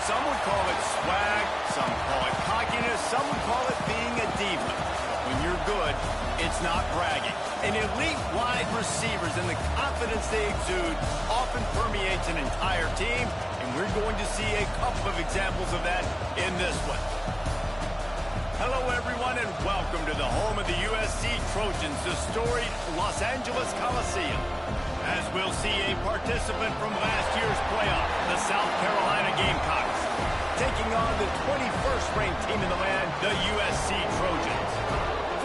Some would call it swag, some call it cockiness, some would call it being a diva. When you're good, it's not bragging. And elite wide receivers and the confidence they exude often permeates an entire team, and we're going to see a couple of examples of that in this one. Hello, everyone, and welcome to the home of the USC Trojans, the storied Los Angeles Coliseum. As we'll see a participant from last year's playoff, the South Carolina Gamecocks, taking on the 21st ranked team in the land, the USC Trojans.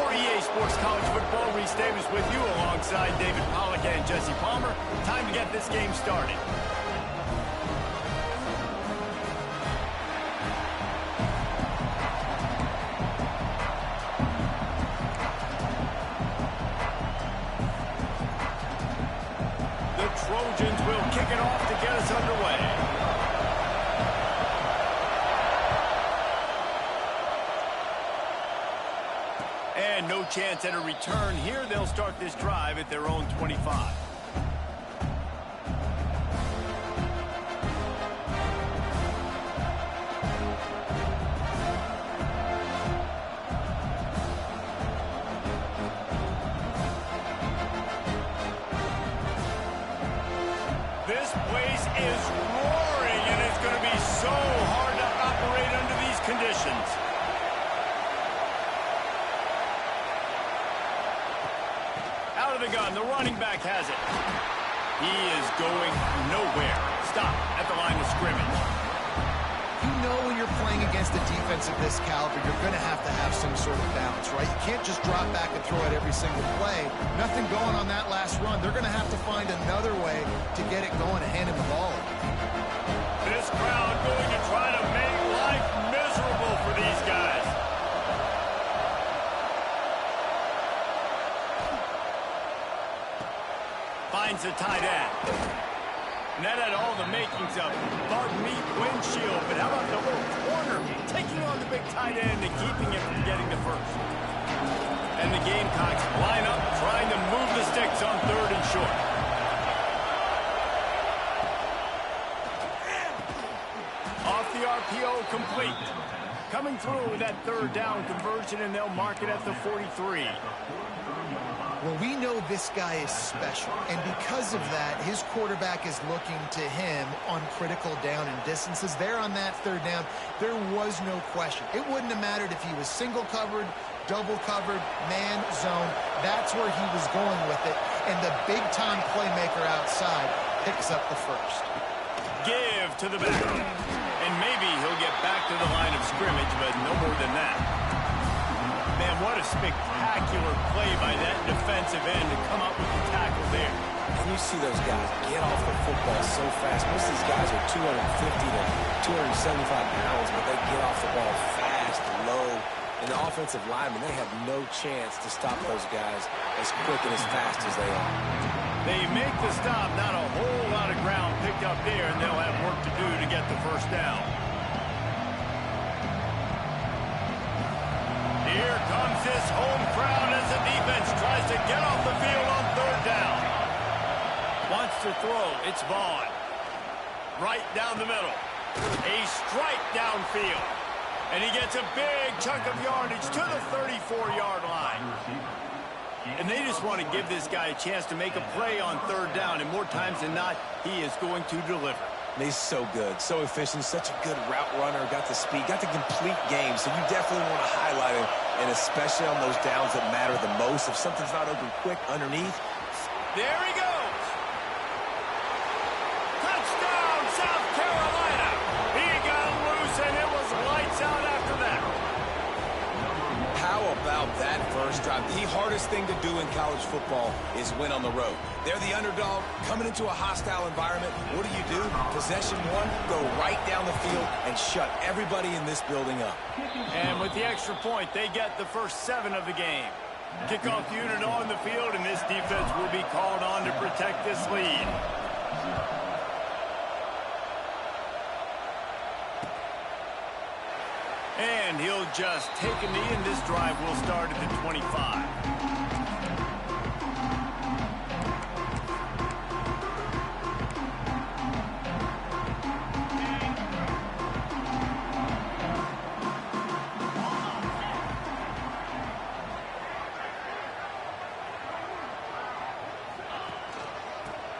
For EA Sports College Football, Reese Davis with you alongside David Pollack and Jesse Palmer. Time to get this game started. Trojans will kick it off to get us underway. And no chance at a return here. They'll start this drive at their own 25. This place is roaring, and it's going to be so hard to operate under these conditions. Out of the gun, the running back has it. He is going nowhere. Stop at the line of scrimmage. You know when you're playing against a defense of this caliber, you're going to have some sort of balance, right? You can't just drop back and throw it every single play. Nothing going on that last run. They're going to have to find another way to get it going and hand him the ball. This crowd going to try to make life miserable for these guys. Finds the tight end. And that had all the makings of bug meat windshield, but how about the little corner taking on the big tight end and keeping him from getting the first? And the Gamecocks line up, trying to move the sticks on 3rd and short. Off the RPO, complete. Coming through with that 3rd down conversion, and they'll mark it at the 43. Well, we know this guy is special, and because of that, his quarterback is looking to him on critical down and distances. There on that 3rd down, there was no question. It wouldn't have mattered if he was single covered, double covered, man, zone. That's where he was going with it, and the big-time playmaker outside picks up the first. Give to the back, and maybe he'll get back to the line of scrimmage, but no more than that. Man, what a spectacular play by that defensive end to come up with the tackle there. And you see those guys get off the football so fast. Most of these guys are 250 to 275 pounds, but they get off the ball fast, low. And the offensive linemen, they have no chance to stop those guys as quick and as fast as they are. They make the stop, not a whole lot of ground picked up there, and they'll have work to do to get the first down. Here comes this home crowd as the defense tries to get off the field on 3rd down. Wants to throw, it's Vaughn. Right down the middle. A strike downfield. And he gets a big chunk of yardage to the 34-yard line. And they just want to give this guy a chance to make a play on third down, and more times than not, he is going to deliver. He's so good, so efficient, such a good route runner, got the speed, got the complete game, so you definitely want to highlight him, and especially on those downs that matter the most. If something's not open quick underneath. There he goes. Touchdown, South Carolina. He got loose, and it was lights out after that. How about that first drive? The hardest thing to do in college football is win on the road. They're the underdog coming into a hostile environment. What do? Possession one, go right down the field and shut everybody in this building up. And with the extra point, they get the first 7 of the game. Kickoff unit on the field, and this defense will be called on to protect this lead. And he'll just take a knee, and this drive will start at the 25.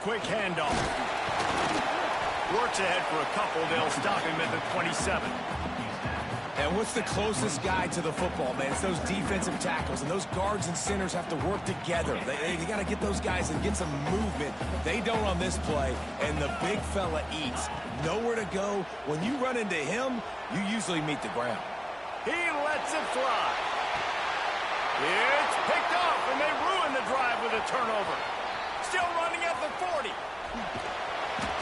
Quick handoff. Works ahead for a couple. They'll stop him at the 27. And what's the closest guy to the football, man? It's those defensive tackles, and those guards and centers have to work together. They got to get those guys and get some movement. They don't on this play, and the big fella eats. Nowhere to go. When you run into him, you usually meet the ground. He lets it fly. It's picked off, and they ruin the drive with a turnover. Still running at the 40.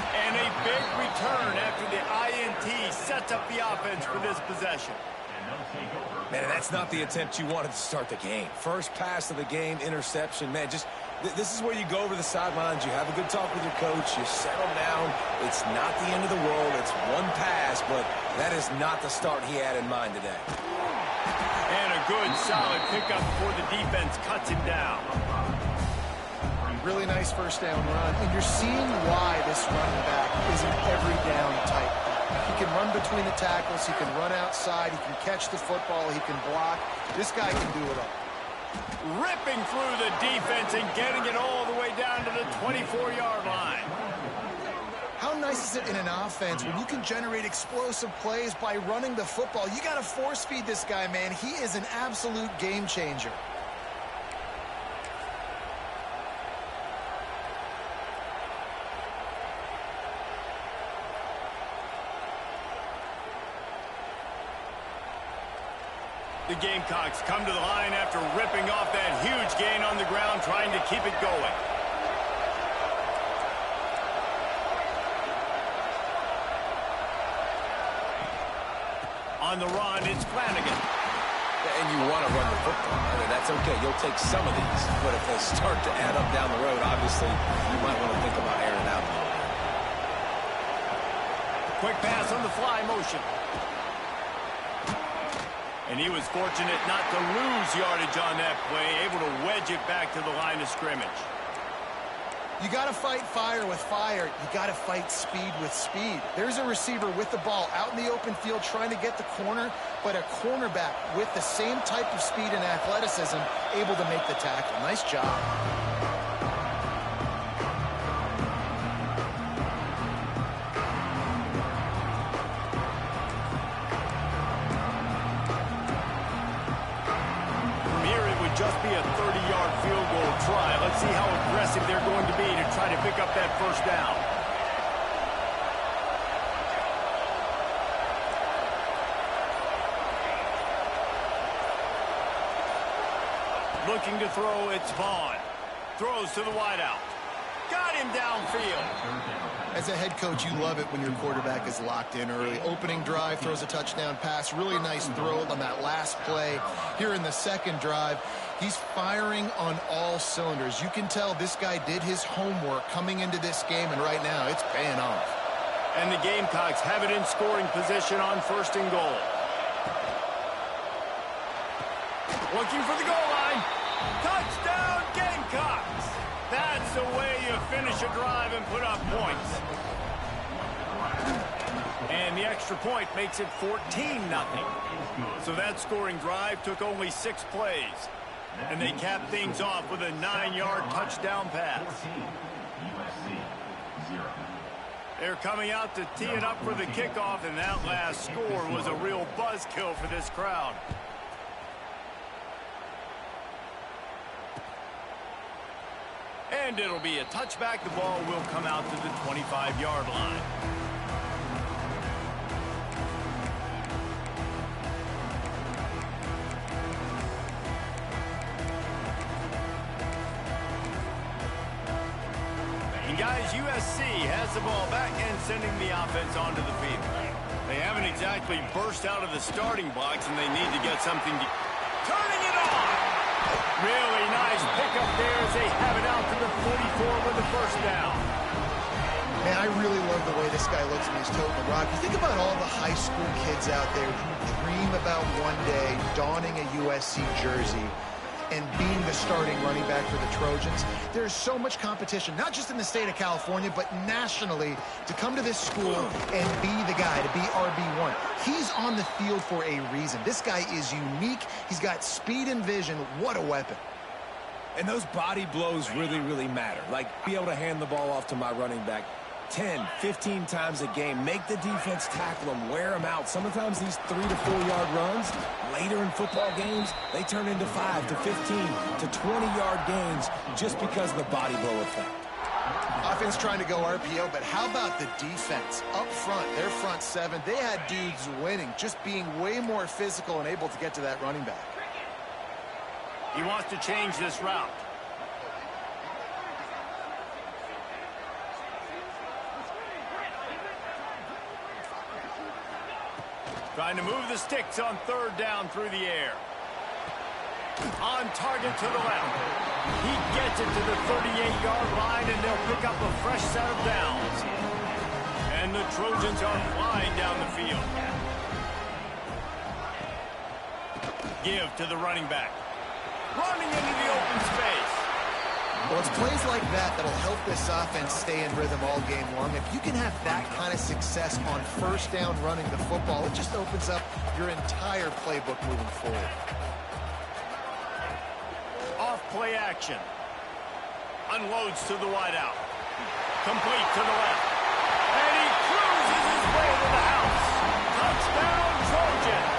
And a big return after the INT sets up the offense for this possession. Man, that's not the attempt you wanted to start the game. First pass of the game, interception. Man, just this is where you go over the sidelines. You have a good talk with your coach. You settle down. It's not the end of the world. It's one pass, but that is not the start he had in mind today. And a good, solid pickup before the defense cuts him down. Really nice first down run, and you're seeing why this running back is an every down type. He can run between the tackles, he can run outside, he can catch the football, he can block. This guy can do it all. Ripping through the defense and getting it all the way down to the 24-yard line. How nice is it in an offense when you can generate explosive plays by running the football? You got to force feed this guy, man. He is an absolute game changer. The Gamecocks come to the line after ripping off that huge gain on the ground, trying to keep it going. On the run, it's Flanagan. And you want to run the football. I mean, that's okay. You'll take some of these. But if they start to add up down the road, obviously, you might want to think about airing it out a little bit. Quick pass on the fly motion. And he was fortunate not to lose yardage on that play, able to wedge it back to the line of scrimmage. You got to fight fire with fire. You got to fight speed with speed. There's a receiver with the ball out in the open field trying to get the corner, but a cornerback with the same type of speed and athleticism able to make the tackle. Nice job. Just be a 30-yard field goal try. Let's see how aggressive they're going to be to try to pick up that first down. Looking to throw, it's Vaughn. Throws to the wideout. Got him downfield. As a head coach, you love it when your quarterback is locked in early. Opening drive, throws a touchdown pass. Really nice throw on that last play. Here in the second drive, he's firing on all cylinders. You can tell this guy did his homework coming into this game, and right now it's paying off. And the Gamecocks have it in scoring position on first and goal. Looking for the goal line. Touchdown, Gamecocks! That's the way you finish a drive and put up points. And the extra point makes it 14-0. So that scoring drive took only 6 plays. And they capped things off with a 9-yard touchdown pass. They're coming out to tee it up for the kickoff, and that last score was a real buzzkill for this crowd. And it'll be a touchback. The ball will come out to the 25-yard line. Guys, USC has the ball back and sending the offense onto the field. They haven't exactly burst out of the starting blocks, and they need to get something to... Turning it on! Really nice pickup there as they have it out to the 44 with the first down. Man, I really love the way this guy looks when he's toting the rock. You think about all the high school kids out there who dream about one day donning a USC jersey and being the starting running back for the Trojans. There's so much competition, not just in the state of California, but nationally, to come to this school and be the guy, to be RB1. He's on the field for a reason. This guy is unique. He's got speed and vision. What a weapon. And those body blows really, really matter. Like, be able to hand the ball off to my running back 10, 15 times a game. Make the defense tackle them, wear them out. Sometimes these 3 to 4 yard runs, later in football games, they turn into 5 to 15 to 20-yard gains just because of the body blow effect. Offense trying to go RPO, but how about the defense? Up front, their front 7, they had dudes winning, just being way more physical and able to get to that running back. He wants to change this route. Trying to move the sticks on 3rd down through the air. On target to the left. He gets it to the 38-yard line, and they'll pick up a fresh set of downs. And the Trojans are flying down the field. Give to the running back. Running into the open space. Well, it's plays like that that'll help this offense stay in rhythm all game long. If you can have that kind of success on 1st down running the football, it just opens up your entire playbook moving forward. Off play action. Unloads to the wideout. Complete to the left. And he cruises his way to the house. Touchdown, Trojans.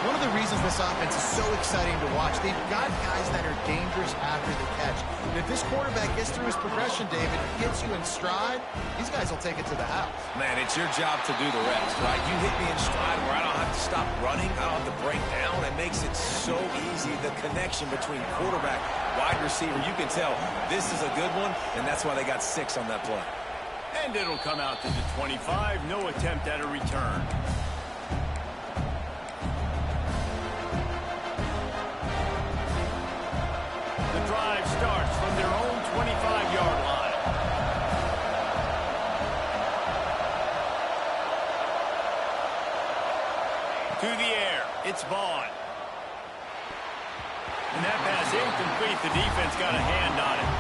One of the reasons this offense is so exciting to watch, they've got guys that are dangerous after the catch. And if this quarterback gets through his progression, David, gets you in stride, these guys will take it to the house. Man, it's your job to do the rest, right? You hit me in stride where I don't have to stop running. I don't have to break down. It makes it so easy, the connection between quarterback, wide receiver. You can tell this is a good one, and that's why they got 6 on that play. And it'll come out to the 25. No attempt at a return. Drive starts from their own 25-yard line. To the air, it's Vaughn. And that pass incomplete. The defense got a hand on it.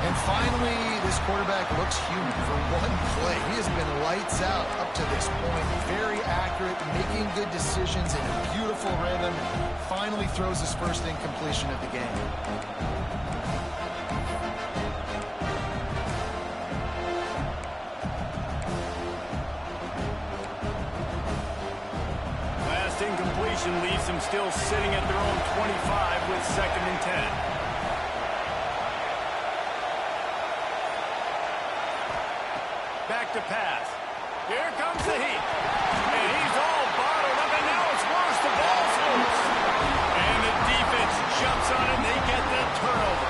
And finally, this quarterback looks human for one play. He has been lights out up to this point. Very accurate, making good decisions in a beautiful rhythm. Finally throws his first incompletion of the game. Last incompletion leaves them still sitting at their own 25 with 2nd and 10. Back to pass. Here comes the heat. And he's all bottled up, and now it's worse. The ball's loose. And the defense jumps on it, and they get the turnover.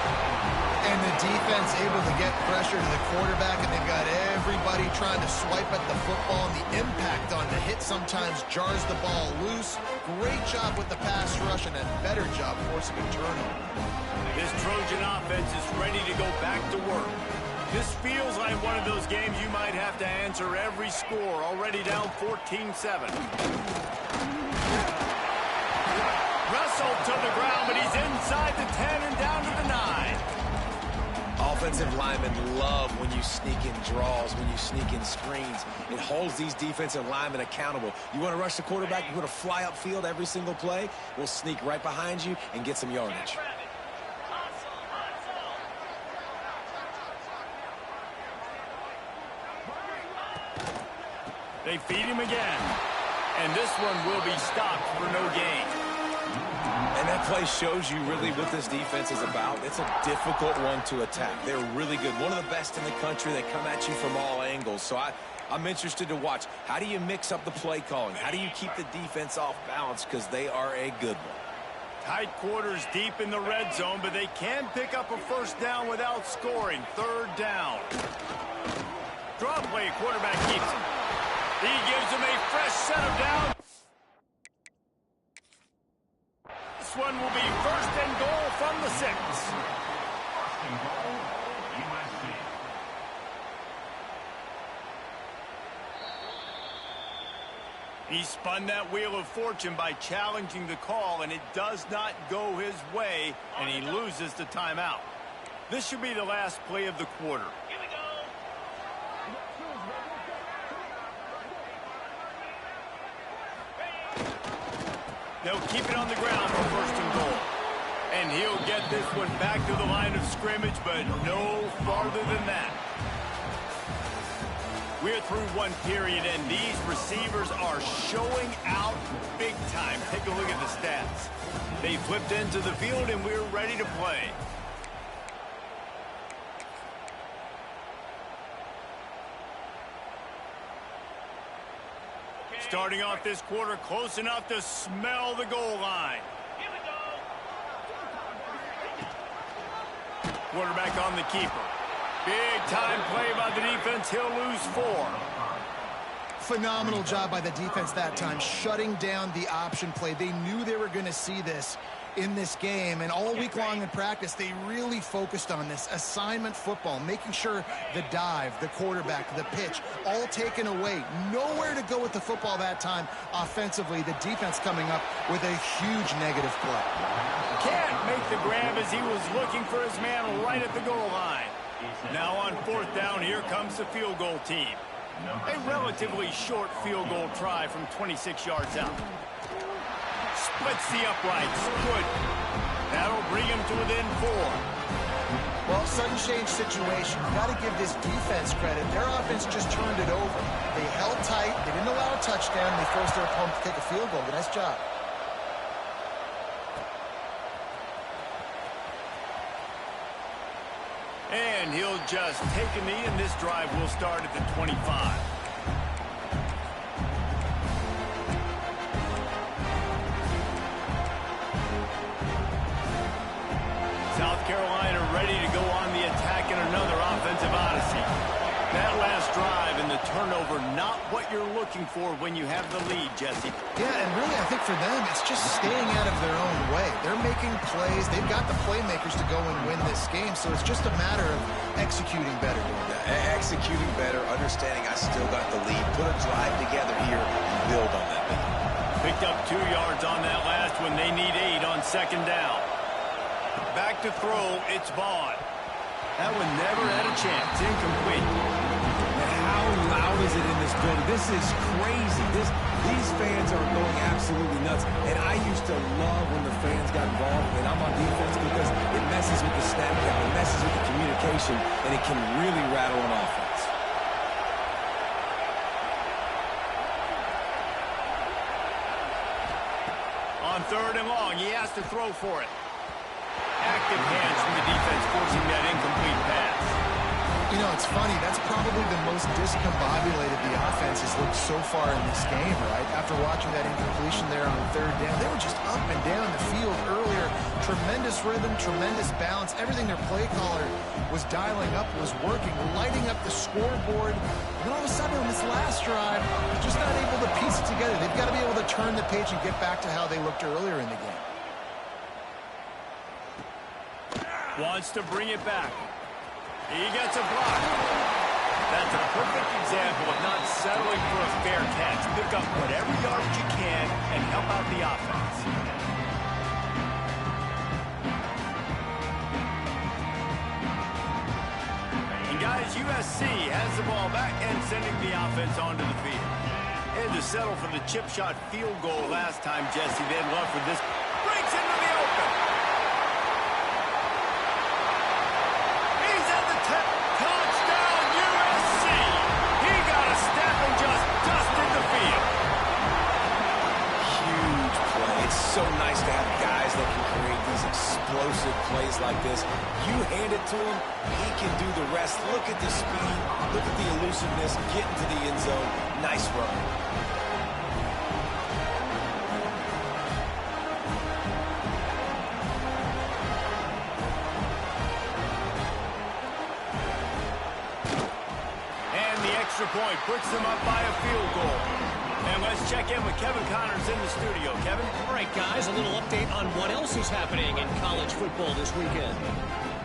And the defense able to get pressure to the quarterback, and they've got everybody trying to swipe at the football, and the impact on the hit sometimes jars the ball loose. Great job with the pass rush, and a better job forcing a turnover. This Trojan offense is ready to go back to work. This feels like one of those games you might have to answer every score, already down 14-7. Russell to the ground, but he's inside the 10 and down to the 9. offensive linemen love when you sneak in draws, when you sneak in screens. It holds these defensive linemen accountable. You want to rush the quarterback, you want to fly upfield every single play, we'll sneak right behind you and get some yardage. They feed him again. And this one will be stopped for no gain. And that play shows you really what this defense is about. It's a difficult one to attack. They're really good. One of the best in the country. They come at you from all angles. So I'm interested to watch. How do you mix up the play calling? How do you keep the defense off balance? Because they are a good one. Tight quarters deep in the red zone, but they can pick up a first down without scoring. Third down. Draw play, quarterback keeps him. He gives him a fresh set of down. This one will be first and goal from the 6. He spun that wheel of fortune by challenging the call, and it does not go his way, and he loses the timeout. This should be the last play of the quarter. They'll keep it on the ground for first and goal. And he'll get this one back to the line of scrimmage, but no farther than that. We're through one period, and these receivers are showing out big time. Take a look at the stats. They flipped into the field, and we're ready to play. Starting off this quarter close enough to smell the goal line. Here we go. Quarterback on the keeper. Big time play by the defense. He'll lose 4. Phenomenal job by the defense that time, shutting down the option play. They knew they were going to see this in this game, and all week long in practice, they really focused on this assignment football, making sure the dive, the quarterback, the pitch, all taken away. Nowhere to go with the football that time offensively. The defense coming up with a huge negative play. Can't make the grab as he was looking for his man right at the goal line. Now on fourth down, here comes the field goal team. A relatively short field goal try from 26 yards out. Splits the uprights. Good. That'll bring him to within 4. Well, sudden change situation. You got to give this defense credit. Their offense just turned it over. They held tight. They didn't allow a touchdown. They forced their opponent to take a field goal. Nice job. And he'll just take a knee, and this drive will start at the 25. South Carolina ready to go on the attack in another offensive odyssey. That last drive and the turnover, not what you're looking for when you have the lead, Jesse. Yeah, and really, I think for them, it's just staying out of their own way. They're making plays. They've got the playmakers to go and win this game, so it's just a matter of executing better. Executing better, understanding I still got the lead. Put a drive together here and build on that lead. Picked up 2 yards on that last one. They need 8 on second down. Back to throw, it's Vaughn. That one never had a chance. Incomplete. And how loud is it in this building? This is crazy. These fans are going absolutely nuts. And I used to love when the fans got involved, and I'm on defense, because it messes with the snap count, it messes with the communication, and it can really rattle an offense. On third and long, he has to throw for it. Active hands from the defense forcing that incomplete pass. You know, it's funny. That's probably the most discombobulated the offense has looked so far in this game, right? After watching that incompletion there on third down, they were just up and down the field earlier. Tremendous rhythm, tremendous balance. Everything their play caller was dialing up was working, lighting up the scoreboard. And then all of a sudden on this last drive, they're just not able to piece it together. They've got to be able to turn the page and get back to how they looked earlier in the game. Wants to bring it back. He gets a block. That's a perfect example of not settling for a fair catch. Pick up whatever yardage you can and help out the offense. as USC has the ball back and sending the offense onto the field. Had to settle for the chip shot field goal last time, Jesse. They'd love for this. Breaks into the open. He's at the 10. Touchdown, USC. He got a step and just dusted the field. Huge play. It's so nice to have guys that can create these explosive plays like this. You hand it to him, he can do the rest. Look at the speed. Look at the elusiveness. Get into the end zone. Nice run. Point puts them up by a field goal. And let's check in with Kevin Connors in the studio. Kevin? All right, guys, a little update on what else is happening in college football this weekend.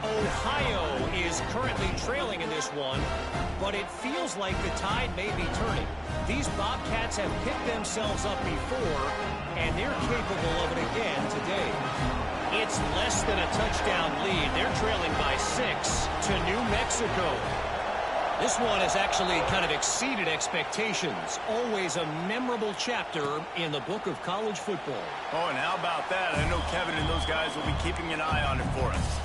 Ohio is currently trailing in this one, but it feels like the tide may be turning. These Bobcats have picked themselves up before, and they're capable of it again today. It's less than a touchdown lead. They're trailing by 6 to New Mexico. This one has actually kind of exceeded expectations. Always a memorable chapter in the book of college football. Oh, and how about that? I know Kevin and those guys will be keeping an eye on it for us.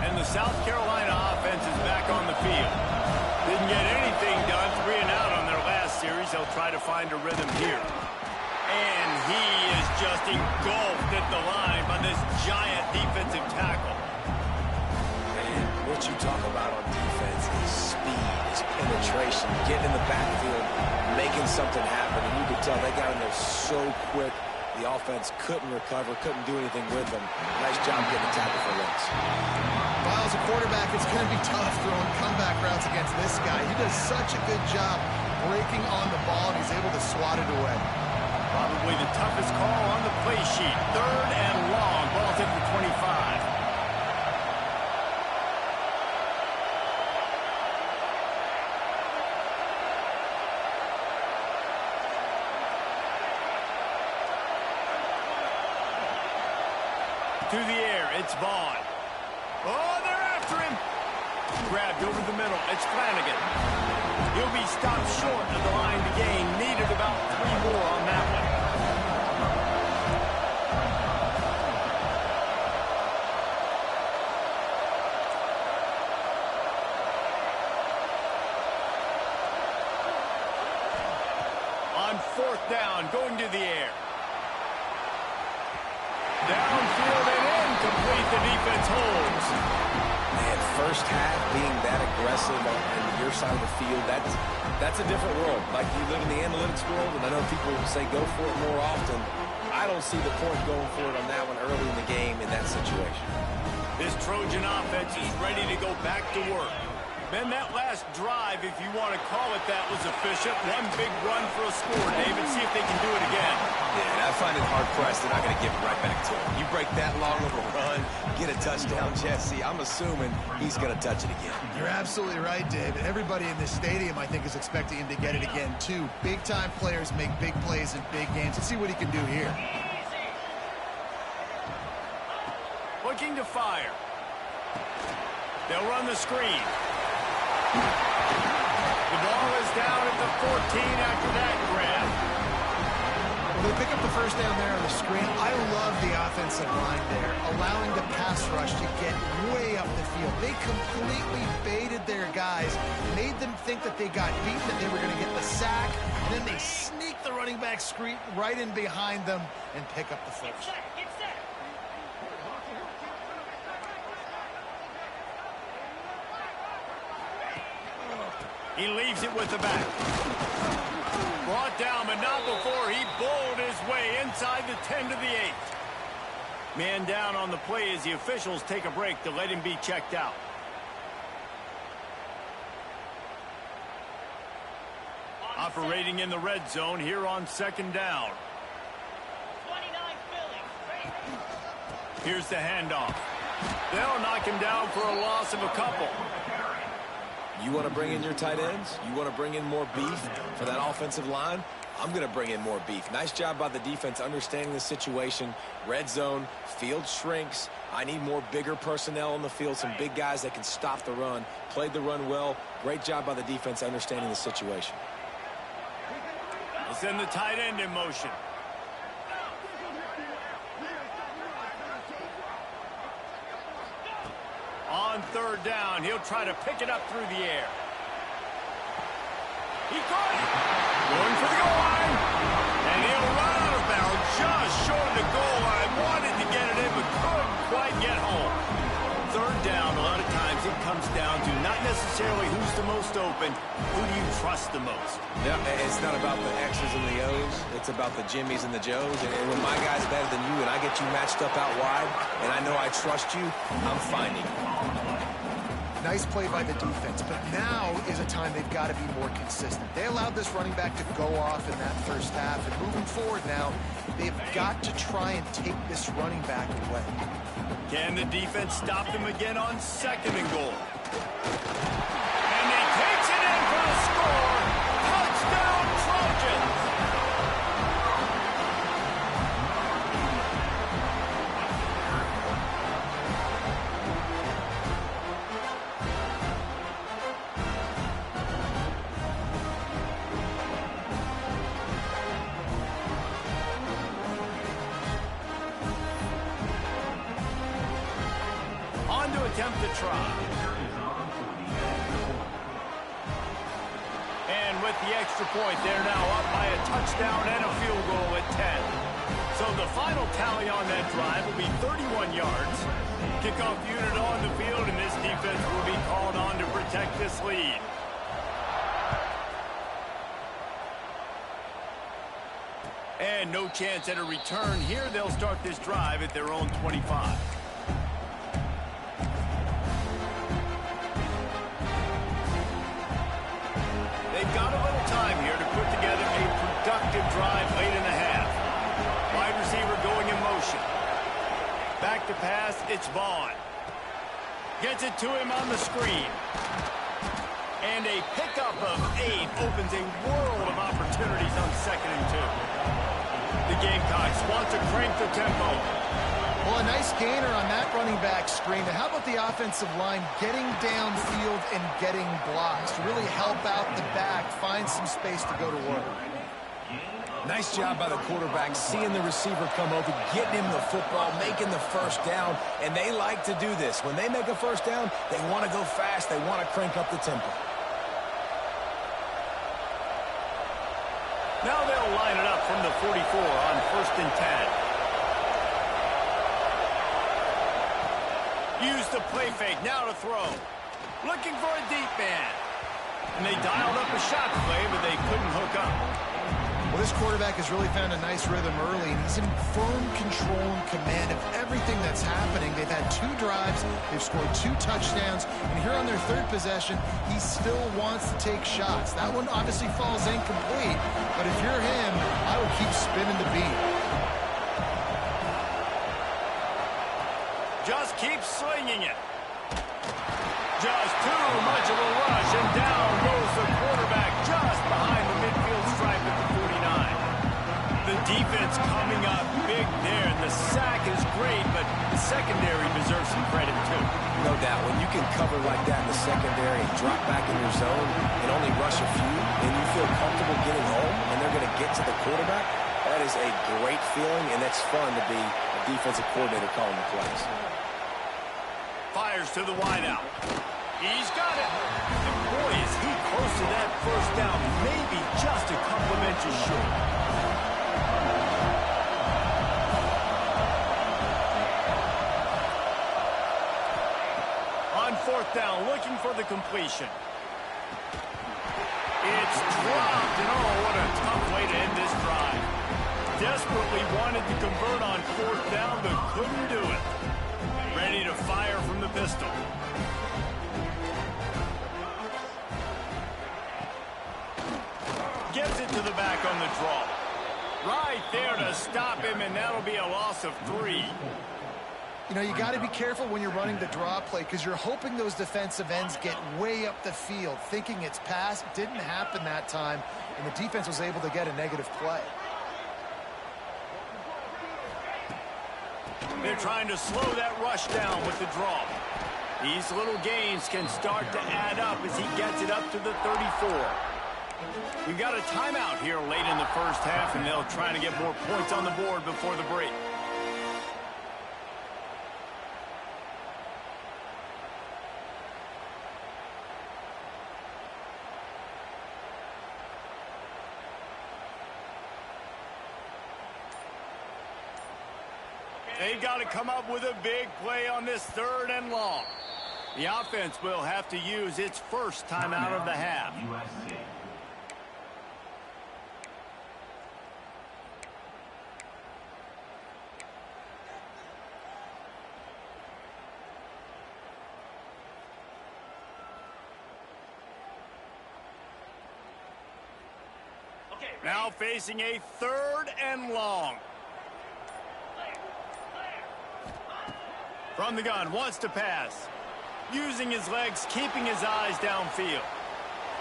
And the South Carolina offense is back on the field. Didn't get anything done, 3 and out on their last series. They'll try to find a rhythm here. And he is just engulfed at the line by this giant defensive tackle. Man, what you talk about on defense is speed, is penetration, getting in the backfield, making something happen. And you could tell they got in there so quick. The offense couldn't recover, couldn't do anything with them. Nice job getting the tackle for Lynch. Well, as a quarterback, it's going to be tough throwing comeback routes against this guy. He does such a good job breaking on the ball, and he's able to swat it away. Probably the toughest call on the play sheet. 3rd and long. Ball's at the 25. To the air. It's Vaughn. Oh, they're after him. Grabbed over the middle. It's Flanagan. He'll be stopped short of the line to gain. Needed about 3 more on that one. On 4th down, going to the air. Downfield and incomplete. The defense holds. Man, first half being that aggressive on your side of the field, that's a different world. Like, you live in the analytics world, and I know people say go for it more often. I don't see the point going for it on that one early in the game in that situation. This Trojan offense is ready to go back to work. Ben, that last drive, if you want to call it that, was efficient. One big run for a score, David. See if they can do it again. Yeah, and I find it hard-pressed. They're not going to give it right back to him. You break that long of a run, get a touchdown, Jesse, I'm assuming he's going to touch it again. You're absolutely right, David. Everybody in this stadium, I think, is expecting him to get it again, too. Big-time players make big plays in big games. Let's see what he can do here. Looking to fire. They'll run the screen. The ball is down at the 14 after that grab. Well, they pick up the first down there on the screen. I love the offensive line there, allowing the pass rush to get way up the field. They completely baited their guys, made them think that they got beat, that they were going to get the sack, and then they sneak the running back screen right in behind them and pick up the first. He leaves it with the back. Brought down, but not before he bowled his way inside the 10 to the 8. Man down on the play as the officials take a break to let him be checked out. Operating in the red zone here on 2nd down. Here's the handoff. They'll knock him down for a loss of a couple. You want to bring in your tight ends? You want to bring in more beef for that offensive line? I'm going to bring in more beef. Nice job by the defense understanding the situation. Red zone, field shrinks. I need more bigger personnel on the field, some big guys that can stop the run. Played the run well. Great job by the defense understanding the situation. We'll send the tight end in motion. On third down, he'll try to pick it up through the air. He caught it. Going for the goal line. And he'll run out of bounds just short of the goal line. Wanted to get it in, but couldn't quite get home. Third down, a lot of times it comes down to not necessarily who's the most open, who do you trust the most? Yeah, it's not about the X's and the O's. It's about the Jimmys and the Joes. And when my guy's better than you and I get you matched up out wide and I know I trust you, I'm finding you. Nice play by the defense, but now is a time they've got to be more consistent. They allowed this running back to go off in that first half, and moving forward now, they've got to try and take this running back away. Can the defense stop them again on second and goal? And he takes it in for the score. Touchdown, Trojans! Attempt to try. And with the extra point, they're now up by a touchdown and a field goal at 10. So the final tally on that drive will be 31 yards. Kickoff unit on the field, and this defense will be called on to protect this lead. And no chance at a return here. They'll start this drive at their own 25. They've got a little time here to put together a productive drive late in the half. Wide receiver going in motion. Back to pass, it's Vaughn. Gets it to him on the screen. And a pickup of 8 opens a world of opportunities on 2nd and 2. The Gamecocks want to crank the tempo. Well, a nice gainer on that running back screen. How about the offensive line getting downfield and getting blocks to really help out the back, find some space to go to work? Nice job by the quarterback, seeing the receiver come over, getting him the football, making the first down, and they like to do this. When they make a first down, they want to go fast, they want to crank up the tempo. Now they'll line it up from the 44 on 1st and 10. Use the play fake, now to throw. Looking for a deep man. And they dialed up a shot play, but they couldn't hook up. Well, this quarterback has really found a nice rhythm early, and he's in firm control and command of everything that's happening. They've had 2 drives, they've scored 2 touchdowns, and here on their 3rd possession, he still wants to take shots. That one obviously falls incomplete, but if you're him, I would keep spinning the beat. Just keep slinging it. Just too much of a rush, and down goes the quarterback just behind the midfield stripe at the 49. The defense coming up big there. The sack is great, but the secondary deserves some credit too. No doubt. When you can cover like that in the secondary and drop back in your zone and only rush a few, and you feel comfortable getting home, and they're going to get to the quarterback, that is a great feeling, and it's fun to be a defensive coordinator calling the plays. Fires to the wideout. He's got it. And boy, is he close to that first down. Maybe just a couple of inches short. On 4th down, looking for the completion. It's dropped, and oh, what a tough way to end this drive. Desperately wanted to convert on 4th down, but couldn't do it. Ready to fire from the pistol. Gets it to the back on the draw. Right there to stop him, and that'll be a loss of 3. You know, you got to be careful when you're running the draw play because you're hoping those defensive ends get way up the field, thinking it's pass. Didn't happen that time, and the defense was able to get a negative play. They're trying to slow that rush down with the draw. These little gains can start to add up as he gets it up to the 34. We've got a timeout here late in the first half, and they'll try to get more points on the board before the break. They got to come up with a big play on this 3rd and long. The offense will have to use its first timeout of the half. Now facing a 3rd and long. From the gun, wants to pass. Using his legs, keeping his eyes downfield.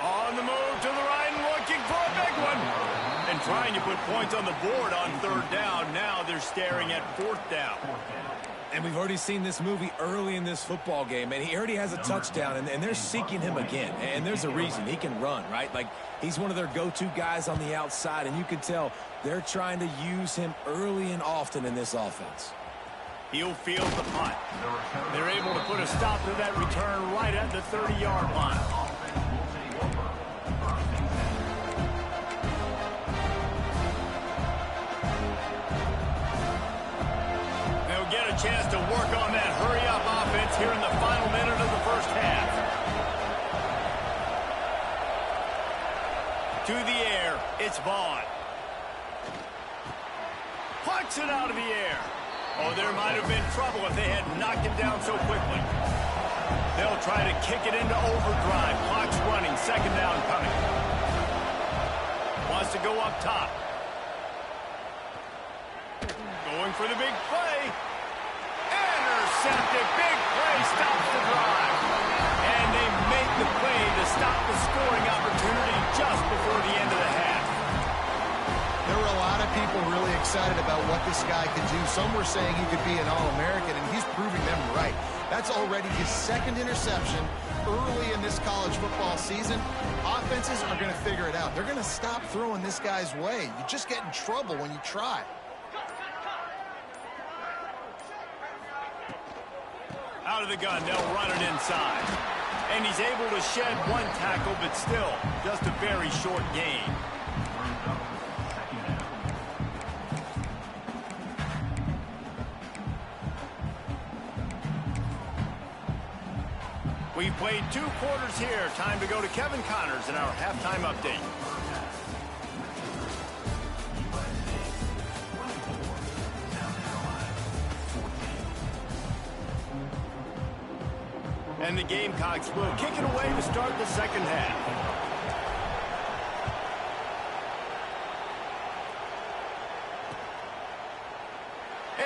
On the move to the right and looking for a big one. And trying to put points on the board on 3rd down. Now they're staring at 4th down. And we've already seen this movie early in this football game, and he already has a touchdown, and they're seeking him again. And there's a reason. He can run, right? Like, he's one of their go-to guys on the outside, and you can tell they're trying to use him early and often in this offense. He'll field the punt. They're able to put a stop to that return right at the 30-yard line. They'll get a chance to work on that hurry-up offense here in the final minute of the first half. To the air, it's Vaughn. Pucks it out of the air. Oh, there might have been trouble if they had knocked him down so quickly. They'll try to kick it into overdrive. Clock's running. 2nd down coming. Wants to go up top. Going for the big play. Intercepted. Big play stops the drive. And they make the play to stop the scoring opportunity just before the end of the half. There were a lot of people really excited about what this guy could do. Some were saying he could be an All-American, and he's proving them right. That's already his 2nd interception early in this college football season. Offenses are going to figure it out. They're going to stop throwing this guy's way. You just get in trouble when you try. Out of the gun, they'll run it inside. And he's able to shed 1 tackle, but still, just a very short gain. We've played 2 quarters here. Time to go to Kevin Connors in our halftime update. And the Gamecocks will kick it away to start the 2nd half.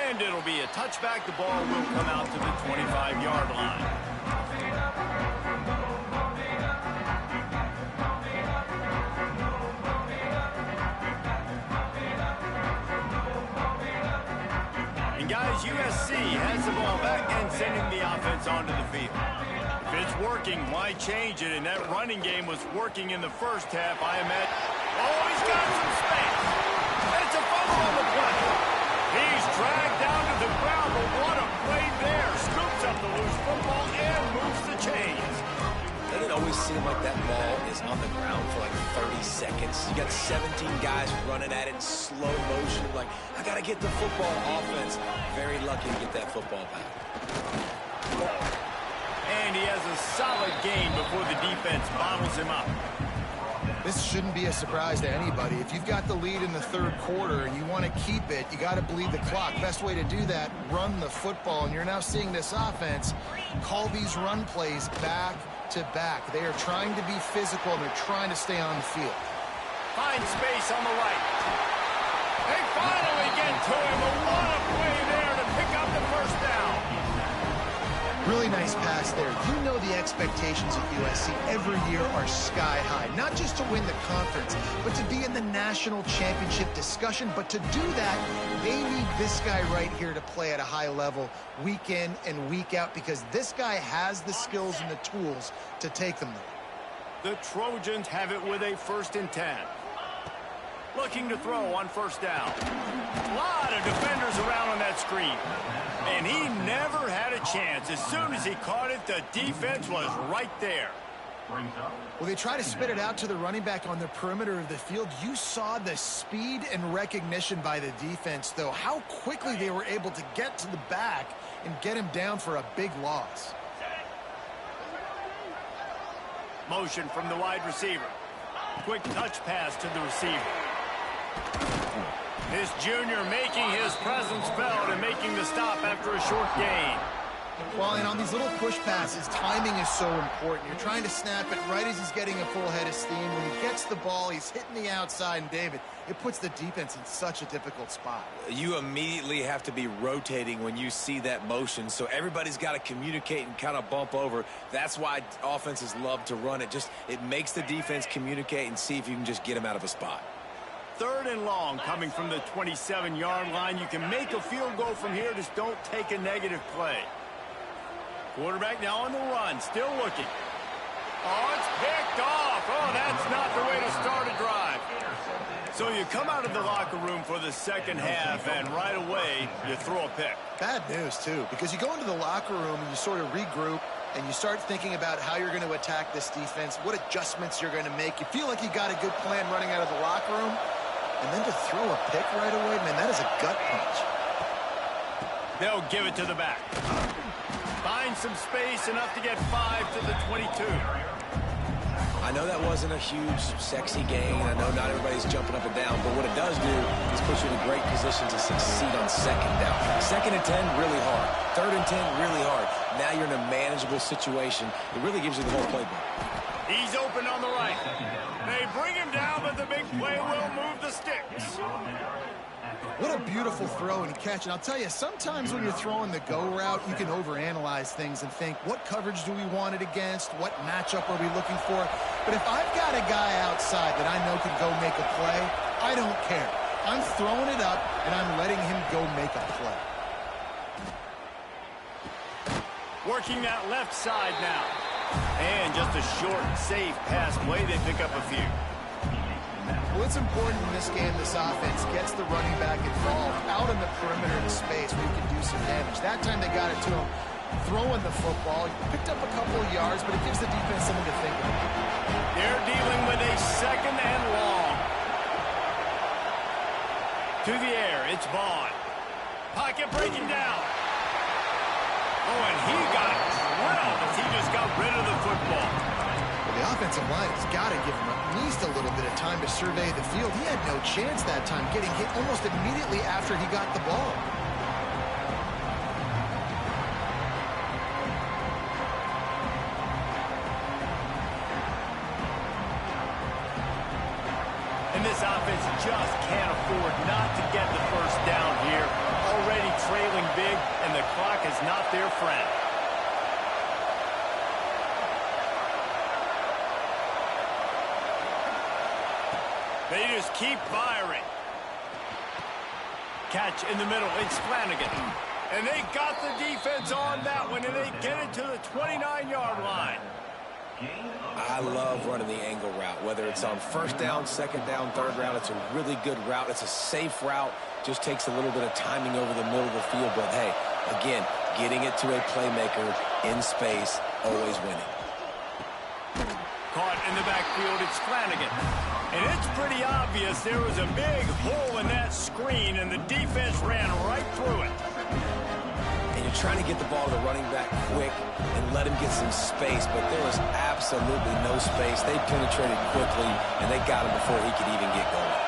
And it'll be a touchback. The ball will come out to the 25-yard line. Guys, USC has the ball back and sending the offense onto the field. If it's working, why change it? And that running game was working in the first half, I imagine. Oh, he's got some space. And it's a fumble on the play. He's dragged down to the ground, but what a play there. Scoops up the loose football and moves the chains. Doesn't it always seem like that ball is on the ground for like 30 seconds? You got 17 guys running at it in slow motion. Like, I got to get the football. Offense very lucky to get that football back. And he has a solid gain before the defense bottles him up. This shouldn't be a surprise to anybody. If you've got the lead in the 3rd quarter and you want to keep it, you got to bleed the clock. Best way to do that, run the football. And you're now seeing this offense call these run plays back to back. They are trying to be physical, and they're trying to stay on the field. Find space on the right. They finally get to him. What a play there to pick up the 1st down. Really nice pass there. You know the expectations at USC every year are sky high. Not just to win the conference, but to be in the national championship discussion. But to do that, they need this guy right here to play at a high level week in and week out, because this guy has the skills and the tools to take them there. The Trojans have it with a 1st and 10. Looking to throw on 1st down. A lot of defenders around on that screen. And he never had a chance. As soon as he caught it, the defense was right there. Well, they try to spit it out to the running back on the perimeter of the field. You saw the speed and recognition by the defense, though. How quickly they were able to get to the back and get him down for a big loss. Motion from the wide receiver. Quick touch pass to the receiver. This junior making his presence felt and making the stop after a short gain. Well, and on these little push passes, timing is so important. You're trying to snap it right as he's getting a full head of steam. When he gets the ball, he's hitting the outside, and David, it puts the defense in such a difficult spot. You immediately have to be rotating when you see that motion, so everybody's got to communicate and kind of bump over. That's why offenses love to run it. It makes the defense communicate and see if you can just get them out of a spot. 3rd and long coming from the 27-yard line. You can make a field goal from here. Just don't take a negative play. Quarterback now on the run. Still looking. Oh, it's picked off. Oh, that's not the way to start a drive. So you come out of the locker room for the 2nd half, and right away, you throw a pick. Bad news, too, because you go into the locker room and you sort of regroup, and you start thinking about how you're going to attack this defense, what adjustments you're going to make. You feel like you got a good plan running out of the locker room. And then to throw a pick right away, man, that is a gut punch. They'll give it to the back. Find some space, enough to get 5 to the 22. I know that wasn't a huge, sexy gain. I know not everybody's jumping up and down, but what it does do is put you in a great position to succeed on 2nd down. 2nd and 10, really hard. 3rd and 10, really hard. Now you're in a manageable situation. It really gives you the whole playbook. He's open on the right. They bring him down, but the big play will move the sticks. What a beautiful throw and catch. And I'll tell you, sometimes when you're throwing the go route, you can overanalyze things and think, what coverage do we want it against? What matchup are we looking for? But if I've got a guy outside that I know can go make a play, I don't care. I'm throwing it up, and I'm letting him go make a play. Working that left side now. And just a short, safe pass play. They pick up a few. Well, it's important in this game this offense gets the running back involved out in the perimeter of the space where you can do some damage. That time they got it to him throwing the football. He picked up a couple of yards, but it gives the defense something to think about. They're dealing with a 2nd and long. To the air, it's Vaughn. Pocket breaking down. Oh, and he got drilled as he just got rid of the football. Well, the offensive line has got to give him at least a little bit of time to survey the field. He had no chance that time, getting hit almost immediately after he got the ball. And this offense just can't afford not to get the 1st down here. Already trailing big, and the clock is not their friend. They just keep firing. Catch in the middle. It's Flanagan. And they got the defense on that one, and they get it to the 29-yard line. I love running the angle route, whether it's on 1st down, 2nd down, 3rd route. It's a really good route. It's a safe route. Just takes a little bit of timing over the middle of the field. But, hey, again, getting it to a playmaker in space, always winning. Caught in the backfield, it's Flanagan. And it's pretty obvious there was a big hole in that screen, and the defense ran right through it. And you're trying to get the ball to the running back quick and let him get some space, but there was absolutely no space. They penetrated quickly, and they got him before he could even get going.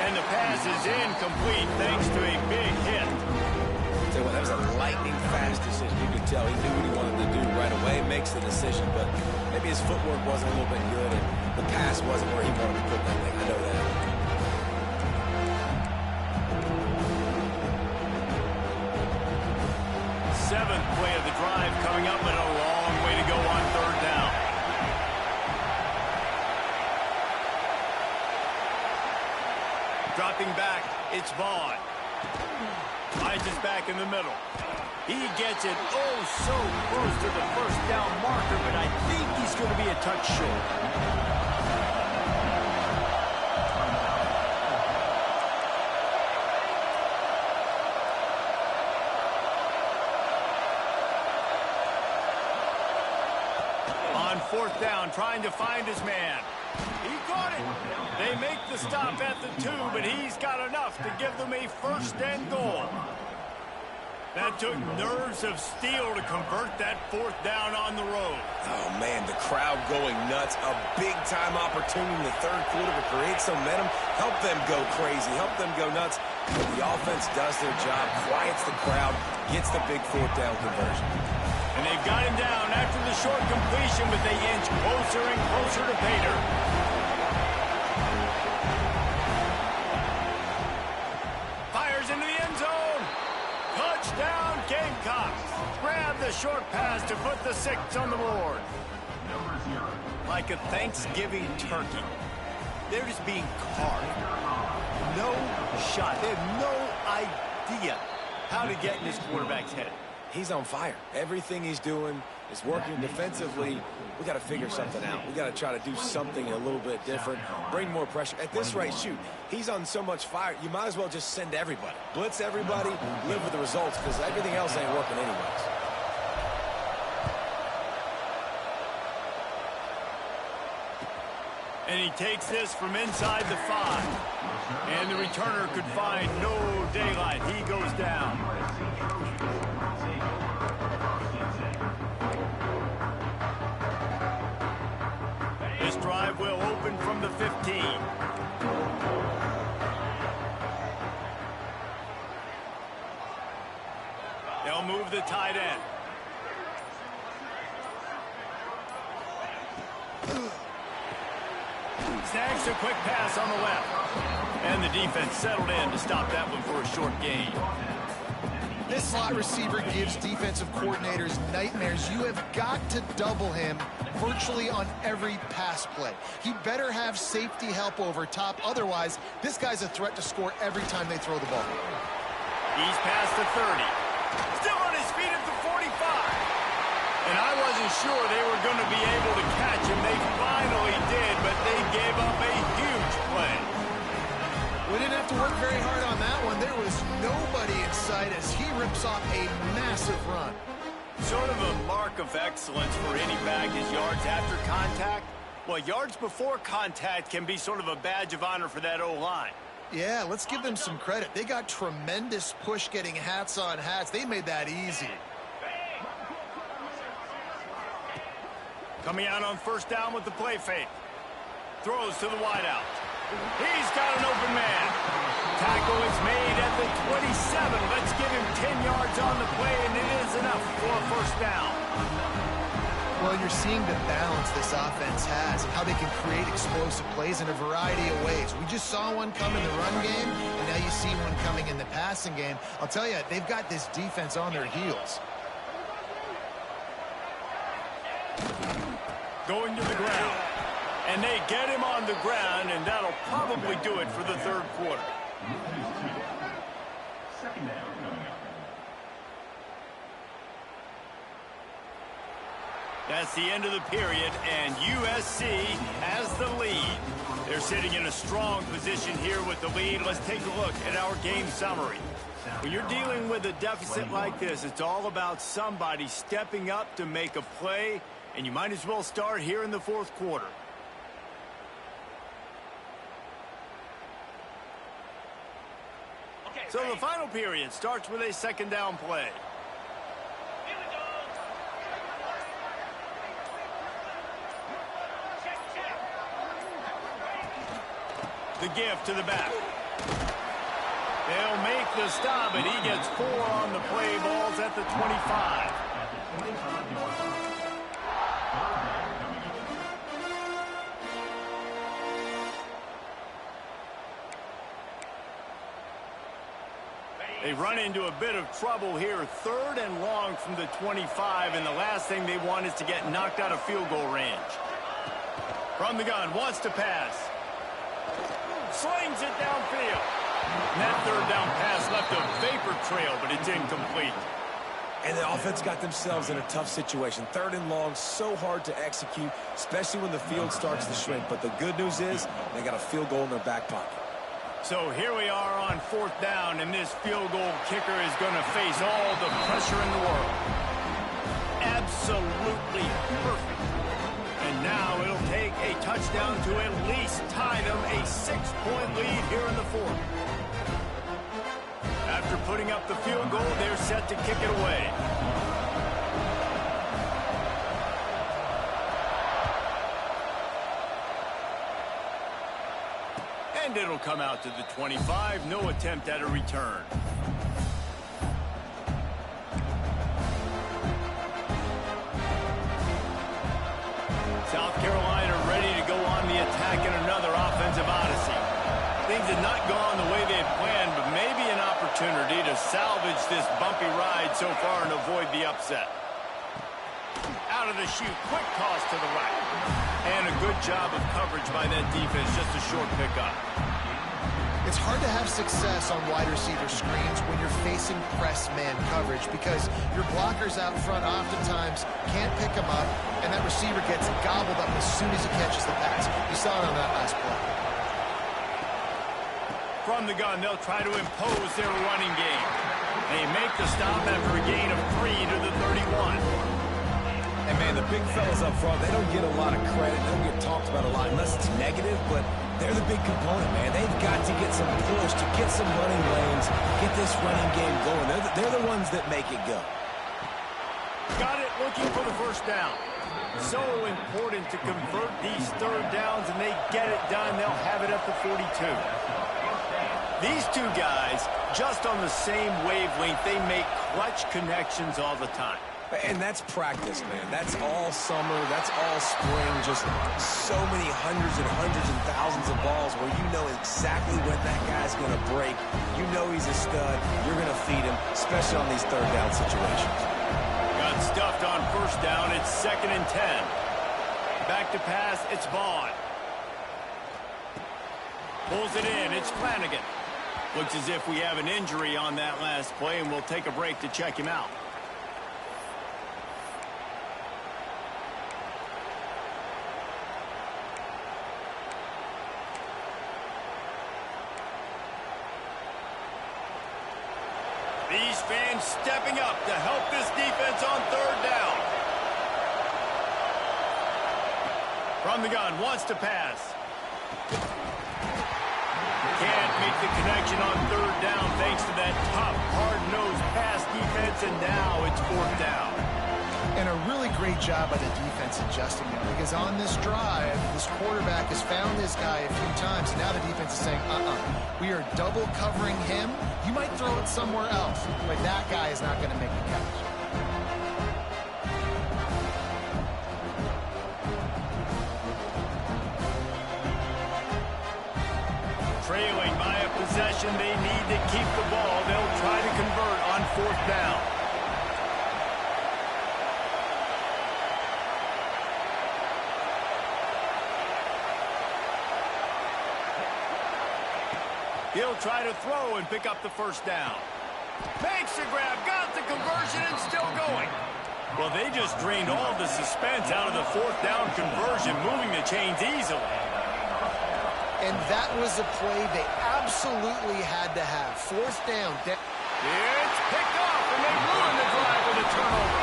And the pass is incomplete thanks to a big hit. Tell you what, that was a lightning-fast decision. You could tell he knew what he wanted to do right away, makes the decision, but maybe his footwork wasn't a little bit good, and the pass wasn't where he wanted to put that thing. I know that. Dropping back, it's Vaughn. Finds his back in the middle. He gets it oh so close to the first down marker, but I think he's going to be a touch short. On fourth down, trying to find his man. He caught it. They make the stop at the 2, but he's got enough to give them a first and goal. That took nerves of steel to convert that fourth down on the road. Oh, man, the crowd going nuts. A big-time opportunity in the third quarter to create some momentum. Help them go crazy. Help them go nuts. But the offense does their job, quiets the crowd, gets the big fourth down conversion. And they've got him down after the short completion, but they inch closer and closer to Bader. Fires into the end zone. Touchdown, Gamecocks. Grab the short pass to put the 6 on the board. Like a Thanksgiving turkey. They're just being carved. No shot. They have no idea how to get in this quarterback's head. He's on fire. Everything he's doing is working defensively. We got to figure something out. We got to try to do something a little bit different, bring more pressure. At this rate, shoot, he's on so much fire, you might as well just send everybody. Blitz everybody, live with the results, because everything else ain't working anyways. And he takes this from inside the 5. And the returner could find no daylight. He goes down. This drive will open from the 15. They'll move the tight end. Snags a quick pass on the left. And the defense settled in to stop that one for a short gain. This slot receiver gives defensive coordinators nightmares. You have got to double him virtually on every pass play. He better have safety help over top. Otherwise, this guy's a threat to score every time they throw the ball. He's past the 30. Still on his feet at the 45. And I wasn't sure they were going to be able to catch him. They finally did, but they gave up a huge play. We didn't have to work very hard on that one. There was nobody in sight as he rips off a massive run. Sort of a mark of excellence for any back is yards after contact. Well, yards before contact can be sort of a badge of honor for that O-line. Yeah, let's give them some credit. They got tremendous push getting hats on hats. They made that easy. Coming out on first down with the play fake. Throws to the wideout. He's got an open man. Tackle is made at the 27. Let's give him 10 yards on the play, and it is enough for a first down. Well, you're seeing the balance this offense has and how they can create explosive plays in a variety of ways. We just saw one come in the run game, and now you see one coming in the passing game. I'll tell you, they've got this defense on their heels. Going to the ground. And they get him on the ground, and that'll probably do it for the third quarter. Second down coming up. That's the end of the period, and USC has the lead. They're sitting in a strong position here with the lead. Let's take a look at our game summary. When you're dealing with a deficit like this, it's all about somebody stepping up to make a play, and you might as well start here in the fourth quarter. So the final period starts with a second down play. The give to the back. They'll make the stop, and he gets 4 on the play. Balls at the 25. They run into a bit of trouble here. 3rd and long from the 25, and the last thing they want is to get knocked out of field goal range. From the gun, wants to pass. Slings it downfield. that third down pass left a vapor trail, but it's incomplete. And the offense got themselves in a tough situation. 3rd and long, so hard to execute, especially when the field starts to shrink. But the good news is they got a field goal in their back pocket. So here we are on 4th down, and this field goal kicker is going to face all the pressure in the world. Absolutely perfect. And now it'll take a touchdown to at least tie them a 6-point lead here in the 4th. After putting up the field goal, they're set to kick it away. And it'll come out to the 25. No attempt at a return. South Carolina ready to go on the attack in another offensive odyssey. Things had not gone the way they had planned, but maybe an opportunity to salvage this bumpy ride so far and avoid the upset. Out of the chute, quick toss to the right. And a good job of coverage by that defense, just a short pickup. It's hard to have success on wide receiver screens when you're facing press man coverage because your blockers out front oftentimes can't pick them up, and that receiver gets gobbled up as soon as he catches the pass. You saw it on that last play. From the gun, they'll try to impose their running game. They make the stop after a gain of 3 to the 31. And, man, the big fellas up front, they don't get a lot of credit. They don't get talked about a lot unless it's negative, but they're the big component, man. They've got to get some push, to get some running lanes, get this running game going. They're the ones that make it go. Got it, looking for the 1st down. So important to convert these 3rd downs, and they get it done. They'll have it at the 42. These two guys, just on the same wavelength, they make clutch connections all the time. And that's practice, man. That's all summer. That's all spring. Just so many hundreds and thousands of balls where you know exactly when that guy's going to break. You know he's a stud. You're going to feed him, especially on these 3rd down situations. Got stuffed on 1st down. It's 2nd and 10. Back to pass. It's Vaughn. Pulls it in. It's Flanagan. Looks as if we have an injury on that last play, and we'll take a break to check him out. These fans stepping up to help this defense on 3rd down. From the gun, wants to pass. Can't make the connection on 3rd down thanks to that tough, hard-nosed pass defense, and now it's 4th down. And a really great job by the defense adjusting him because on this drive, this quarterback has found this guy a few times, and now the defense is saying, we are double covering him. You might throw it somewhere else, but that guy is not going to make the catch. Trailing by a possession, they need to keep the ball. They'll try to convert on 4th down. He'll try to throw and pick up the 1st down. Makes the grab, got the conversion, and still going. Well, they just drained all the suspense out of the 4th down conversion, moving the chains easily. And that was a play they absolutely had to have. 4th down. It's picked off, and they ruin the drive with a turnover.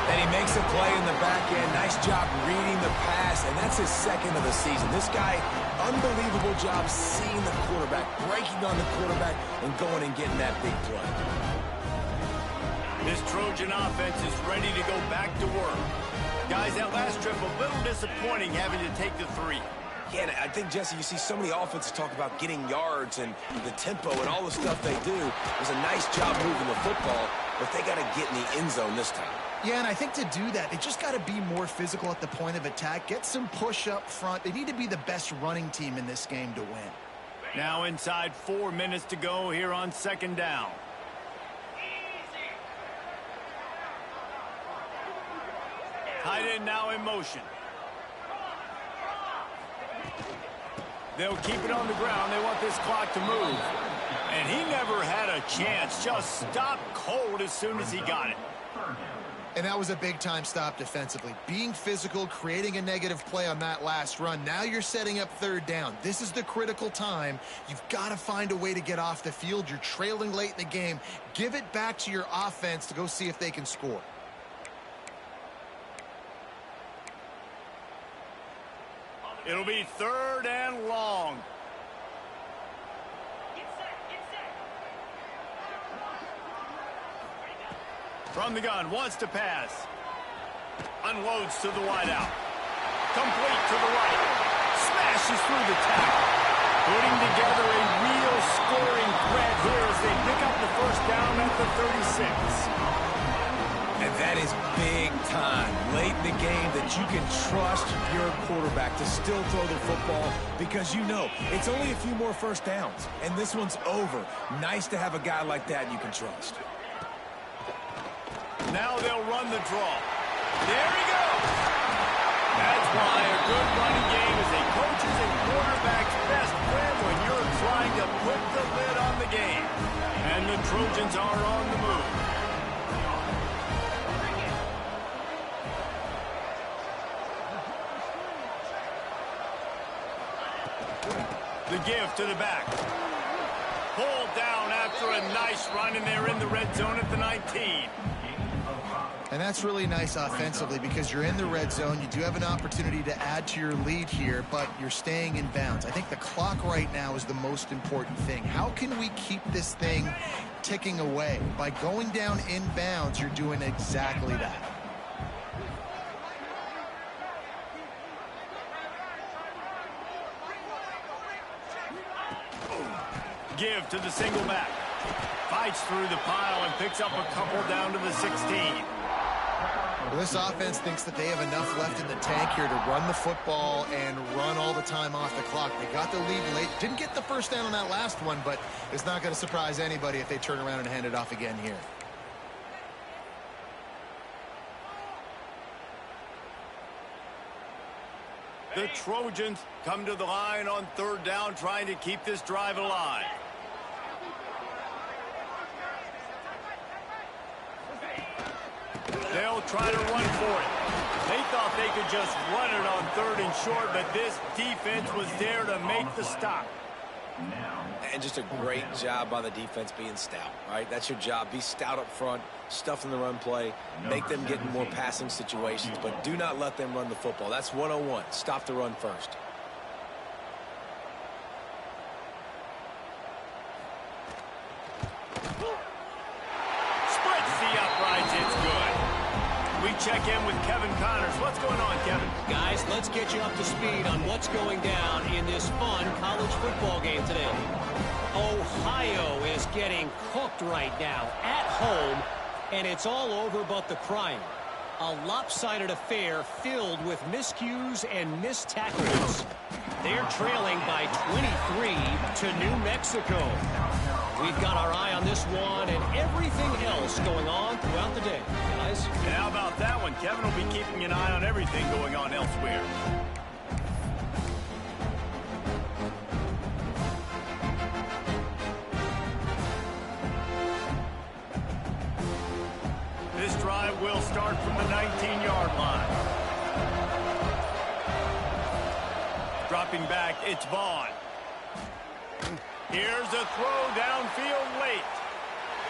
And he makes a play in the back end. Nice job reading the pass, and that's his 2nd of the season. This guy, unbelievable job seeing the quarterback, breaking on the quarterback, and going and getting that big play. This Trojan offense is ready to go back to work. Guys, that last trip, a little disappointing having to take the 3. Yeah, and I think, Jesse, you see so many offenses talk about getting yards and the tempo and all the stuff they do. It was a nice job moving the football, but they got to get in the end zone this time. Yeah, and I think to do that, they just got to be more physical at the point of attack, get some push up front. They need to be the best running team in this game to win. Now inside 4 minutes to go here on 2nd down. Tight end now in motion. They'll keep it on the ground. They want this clock to move. And he never had a chance. Just stopped cold as soon as he got it. And that was a big-time stop defensively. Being physical, creating a negative play on that last run. Now you're setting up third down. This is the critical time. You've got to find a way to get off the field. You're trailing late in the game. Give it back to your offense to go see if they can score. It'll be third and long. From the gun, wants to pass. Unloads to the wideout. Complete to the right. Smashes through the tackle. Putting together a real scoring threat here as they pick up the first down at the 36. And that is big time, late in the game, that you can trust your quarterback to still throw the football because you know it's only a few more first downs, and this one's over. Nice to have a guy like that you can trust. Now they'll run the draw. There he goes. That's why a good running game is a coach's and quarterback's best friend when you're trying to put the lid on the game. And the Trojans are on the move. The give to the back. Pulled down after a nice run, and they're in the red zone at the 19. And that's really nice offensively because you're in the red zone. You do have an opportunity to add to your lead here, but you're staying in bounds. I think the clock right now is the most important thing. How can we keep this thing ticking away? By going down in bounds, you're doing exactly that. Give to the single back. Fights through the pile and picks up a couple down to the 16. Well, this offense thinks that they have enough left in the tank here to run the football and run all the time off the clock. They got the lead late. Didn't get the first down on that last one, but it's not going to surprise anybody if they turn around and hand it off again here. The Trojans come to the line on third down, trying to keep this drive alive. They'll try to run for it. They thought they could just run it on third and short, but this defense was there to make the stop. And just a great job by the defense being stout, right? That's your job. Be stout up front, stuff in the run play, make them get in more passing situations, but do not let them run the football. That's 101. Stop the run first. Splits the uprights. It's good. We check in with Kevin Connors. What's going on, Kevin? Guys, let's get you up to speed on what's going down in this fun college football game today. Ohio is getting cooked right now at home, and it's all over but the crying. A lopsided affair filled with miscues and missed tackles. They're trailing by 23 to New Mexico. We've got our eye on this one and everything else going on throughout the day. Guys? And how about that one? Kevin will be keeping an eye on everything going on elsewhere. This drive will start from the 19-yard line. Dropping back, it's Vaughn. Here's a throw downfield late.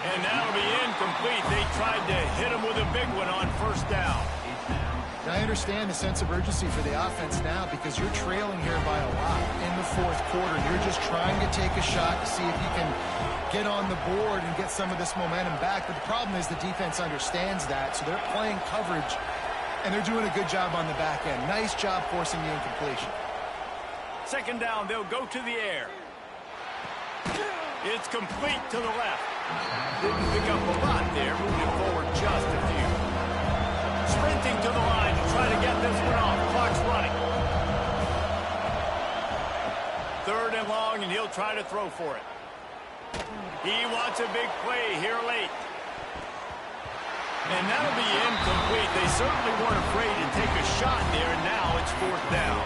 And that'll be incomplete. They tried to hit him with a big one on first down. I understand the sense of urgency for the offense now because you're trailing here by a lot in the fourth quarter. You're just trying to take a shot to see if you can get on the board and get some of this momentum back. But the problem is the defense understands that, so they're playing coverage, and they're doing a good job on the back end. Nice job forcing the incompletion. Second down, they'll go to the air. It's complete to the left. Didn't pick up a lot there, moving forward just a few. Sprinting to the line to try to get this one off. Clock's running. Third and long, and he'll try to throw for it. He wants a big play here late. And that'll be incomplete. They certainly weren't afraid to take a shot there, and now it's fourth down.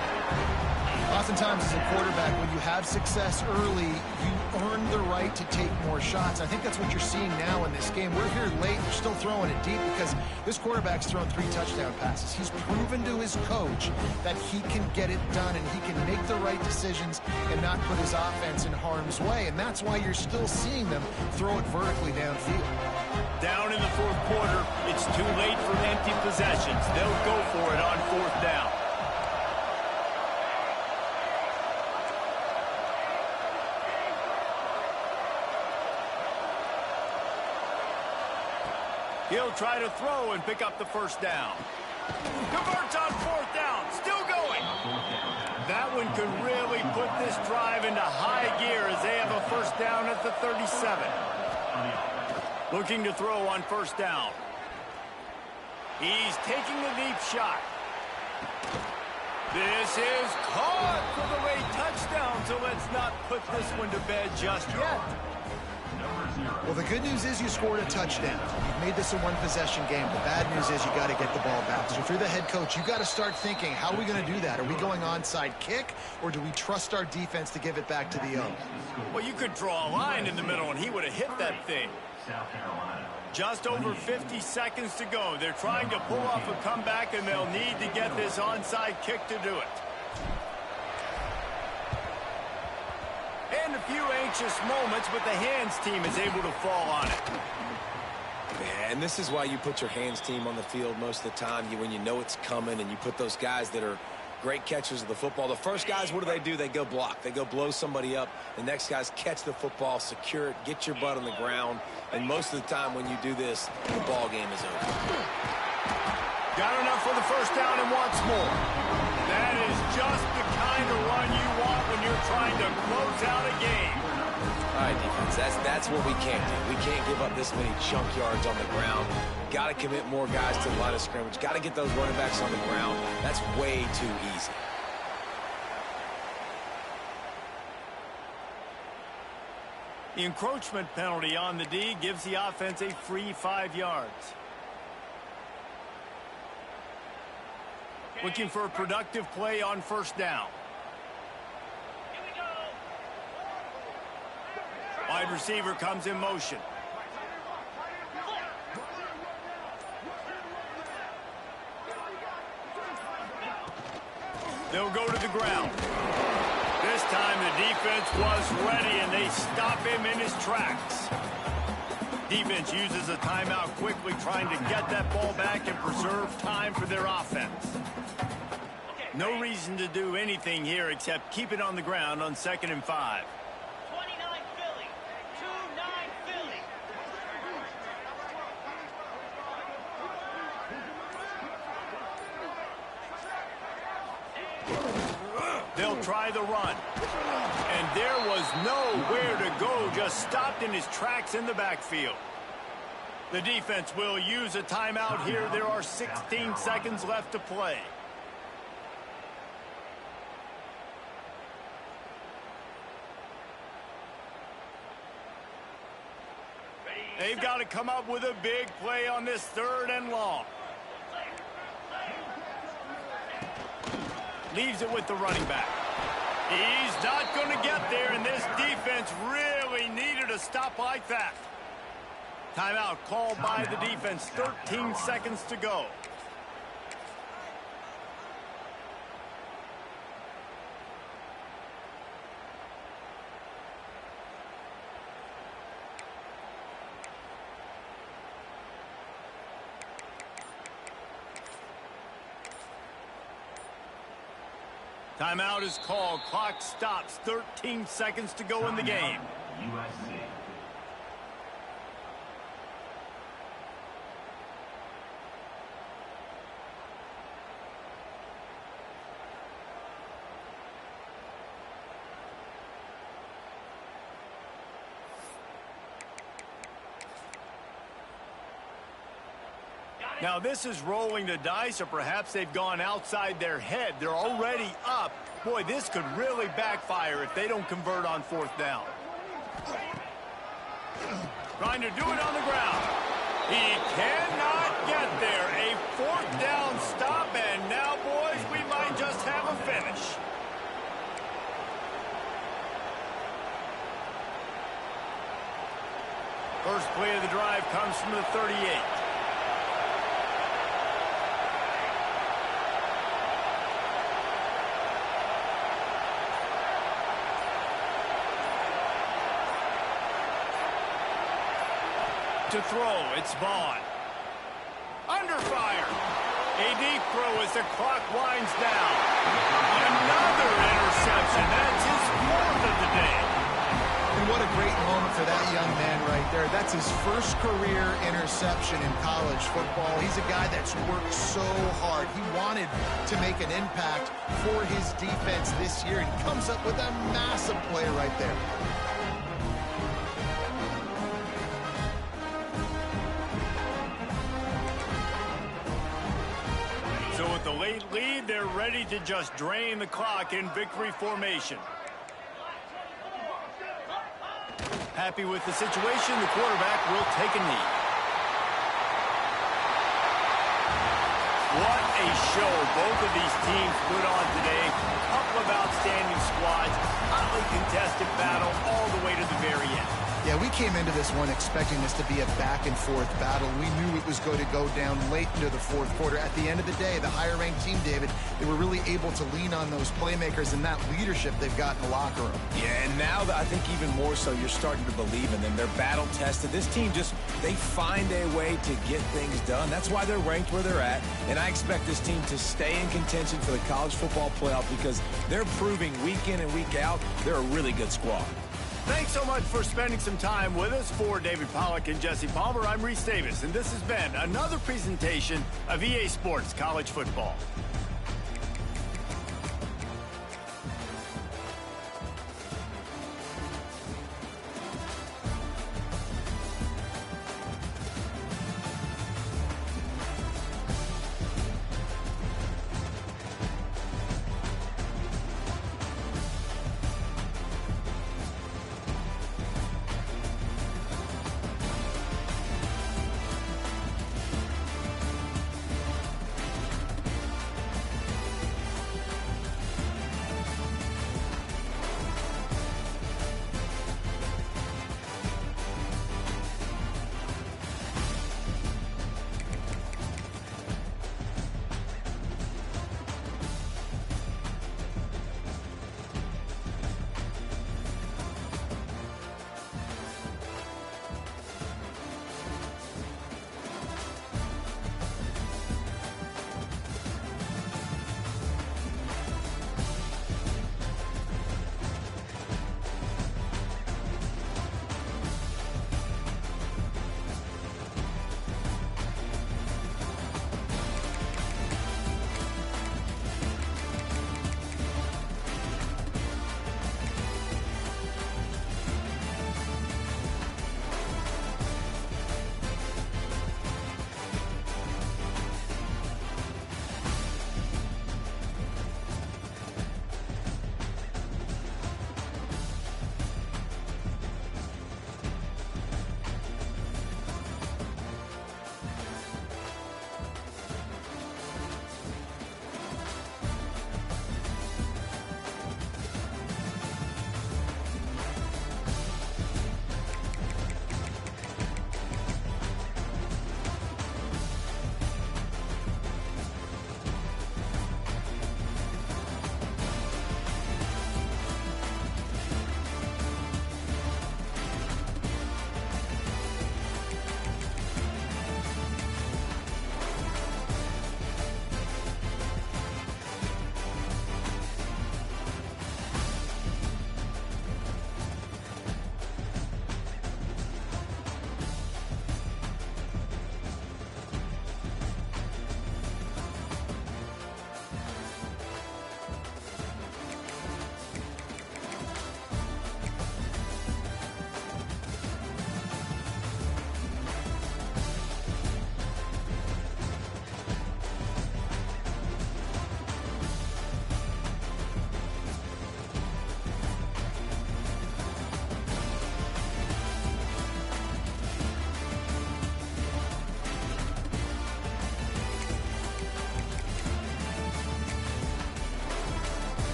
Oftentimes as a quarterback, when you have success early, you earn the right to take more shots. I think that's what you're seeing now in this game. We're here late. They're still throwing it deep because this quarterback's thrown 3 touchdown passes. He's proven to his coach that he can get it done and he can make the right decisions and not put his offense in harm's way. And that's why you're still seeing them throw it vertically downfield. Down in the fourth quarter, it's too late for empty possessions. They'll go for it on fourth down. He'll try to throw and pick up the first down. Converts on fourth down. Still going. That one could really put this drive into high gear as they have a first down at the 37. Looking to throw on first down. He's taking the deep shot. This is caught for the late touchdown, so let's not put this one to bed just yet. Well, the good news is you scored a touchdown. You've made this a one-possession game. The bad news is you got to get the ball back. So if you're the head coach, you got to start thinking, how are we going to do that? Are we going onside kick, or do we trust our defense to give it back to the O? Well, you could draw a line in the middle, and he would have hit that thing. Just over 50 seconds to go. They're trying to pull off a comeback, and they'll need to get this onside kick to do it. And a few anxious moments, but the hands team is able to fall on it. And this is why you put your hands team on the field most of the time. When you know it's coming and you put those guys that are great catchers of the football. The first guys, what do? They go block. They go blow somebody up. The next guys catch the football, secure it, get your butt on the ground. And most of the time when you do this, the ball game is over. Got enough for the first down and wants more. That is just the kind of run you want when you're trying to close out a game. All right, defense, that's what we can't do. We can't give up this many chunk yards on the ground. Got to commit more guys to the line of scrimmage. Got to get those running backs on the ground. That's way too easy. The encroachment penalty on the D gives the offense a free 5 yards. Looking for a productive play on first down. Wide receiver comes in motion. They'll go to the ground. This time the defense was ready and they stop him in his tracks. Defense uses a timeout quickly, trying to get that ball back and preserve time for their offense. No reason to do anything here except keep it on the ground on 2nd and 5. 29 Philly. 2-9 Philly. They'll try the run. And there was nowhere to go, just stopped in his tracks in the backfield. The defense will use a timeout here. There are 16 seconds left to play. They've got to come up with a big play on this 3rd and long. Leaves it with the running back. He's not going to get there, and this defense really needed a stop like that. Timeout called by the defense. 13 seconds to go. Timeout is called. Clock stops. 13 seconds to go in the game. Now this is rolling the dice, or perhaps they've gone outside their head. They're already up. Boy, this could really backfire if they don't convert on 4th down. Trying to do it on the ground. He cannot get there. A 4th down stop, and now, boys, we might just have a finish. First play of the drive comes from the 38. To throw, it's Vaughn. Under fire. A deep throw as the clock winds down. Another interception. That's his fourth of the day. And what a great moment for that young man right there. That's his first career interception in college football. He's a guy that's worked so hard. He wanted to make an impact for his defense this year, and he comes up with a massive play right there. So with the late lead, they're ready to just drain the clock in victory formation. Happy with the situation, the quarterback will take a knee. What a show both of these teams put on today. A couple of outstanding squads, hotly contested battle all the way to the very end. Yeah, we came into this one expecting this to be a back-and-forth battle. We knew it was going to go down late into the fourth quarter. At the end of the day, the higher-ranked team, David, they were really able to lean on those playmakers and that leadership they've got in the locker room. Yeah, and now I think even more so, you're starting to believe in them. They're battle-tested. This team they find a way to get things done. That's why they're ranked where they're at. And I expect this team to stay in contention for the college football playoff because they're proving week in and week out they're a really good squad. Thanks so much for spending some time with us. For David Pollack and Jesse Palmer, I'm Reese Davis, and this has been another presentation of EA Sports College Football.